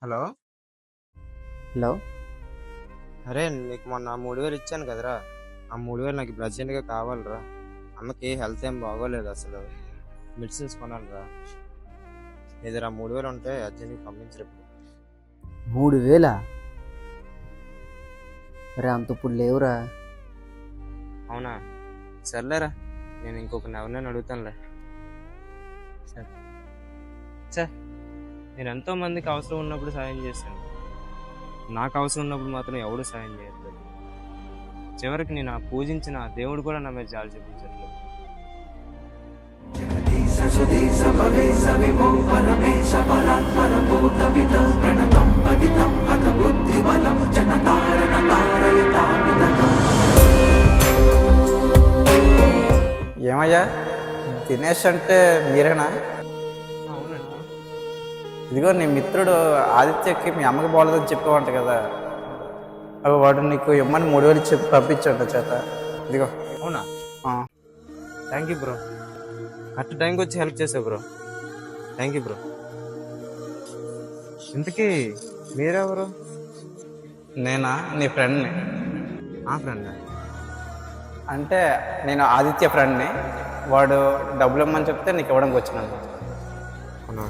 Hello. Hello. అరే నీకు మొన్న 3000 ఇచ్చాను కదరా, ఆ 3000 నాకు ఇప్పుడు అర్జెంట్గా కావాలిరా. అమ్మకి హెల్త్ ఏం బాగోలేదు అసలు, మెడిసిన్స్ కొనాలిరా. ఏదైనా 3000 ఉంటే అర్జెంట్గా పంపించరు ఇప్పుడు. 3000? అరే అంత ఇప్పుడు లేవురా. అవునా, సర్లేరా, నేను ఇంకొక ఎవరినైనా అడుగుతానులే. సరే సార్, నేను ఎంతో మందికి అవసరం ఉన్నప్పుడు సాయం చేశాను, నాకు అవసరం ఉన్నప్పుడు మాత్రం ఎవడు సాయం చేయట్లేదు. చివరికి నేను పూజించిన ఆ దేవుడు కూడా నా మీద జాలి చూపించట్లేదు. ఏమయ్యా, దినేష్ అంటే మీరేనా? అవునండి. ఇదిగో నీ మిత్రుడు ఆదిత్యకి మీ అమ్మకి బాగోలేదని చెప్పేవంట కదా, అవి వాడు నీకు ఇమ్మని 3000 చెప్పి పంపించంట చేత. ఇదిగో. అవునా, థ్యాంక్ యూ బ్రో, కరెక్ట్ టైంకి వచ్చి హెల్ప్ చేసావు బ్రో, థ్యాంక్ యూ బ్రో. ఇంతకీ మీరెవరు? నేనా, నీ ఫ్రెండ్ని. ఆ ఫ్రెండ్. అంటే నేను ఆదిత్య ఫ్రెండ్ని, వాడు డబ్బులు ఇమ్మని చెప్తే నీకు ఇవ్వడానికి వచ్చినాను. అవునా,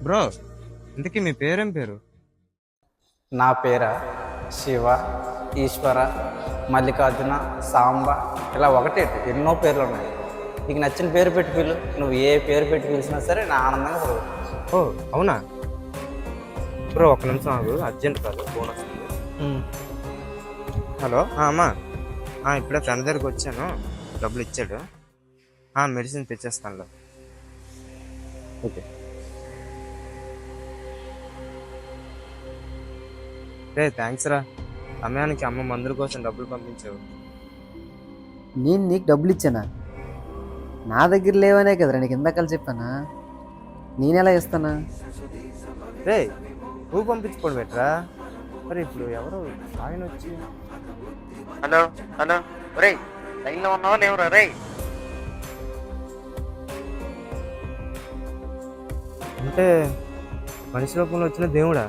బ్రో ఇంతకీ మీ పేరేం పేరు? నా పేరా శివ, ఈశ్వర, మల్లికార్జున, సాంబ, ఇలా ఒకటే ఎన్నో పేర్లు ఉన్నాయి. నీకు నచ్చిన పేరు పెట్టి పిలు, నువ్వు ఏ పేరు పెట్టి పిలిచినా సరే నా ఆనందంగా పడవు. ఓ అవునా బ్రో, ఒక నిమిషం ఆగు, అర్జెంట్ కాదు, ఫోన్ వస్తుంది. హలో అమ్మా, ఇప్పుడే ఫ్రెండ్ దగ్గరికి వచ్చాను, డబ్బులు ఇచ్చాడు, మెడిసిన్ తెచ్చేస్తానులే. ఓకే. రే థ్యాంక్స్ రా, సమయానికి అమ్మ మందుల కోసం డబ్బులు పంపించావు. నేను నీకు డబ్బులు ఇచ్చానా? నా దగ్గర లేవనే కదరా నీకు ఇందాక చెప్పానా. నేనెలా ఇస్తానా? రే నువ్వు పంపించుకోవడం పెట్టరా, మరి ఇప్పుడు ఎవరు ఆయన వచ్చి. హలో హలో, రేయ్ లైన్లో ఉన్నావా లేవురా? రేయ్ అంటే మనిషి రూపంలో వచ్చిన దేవుడా?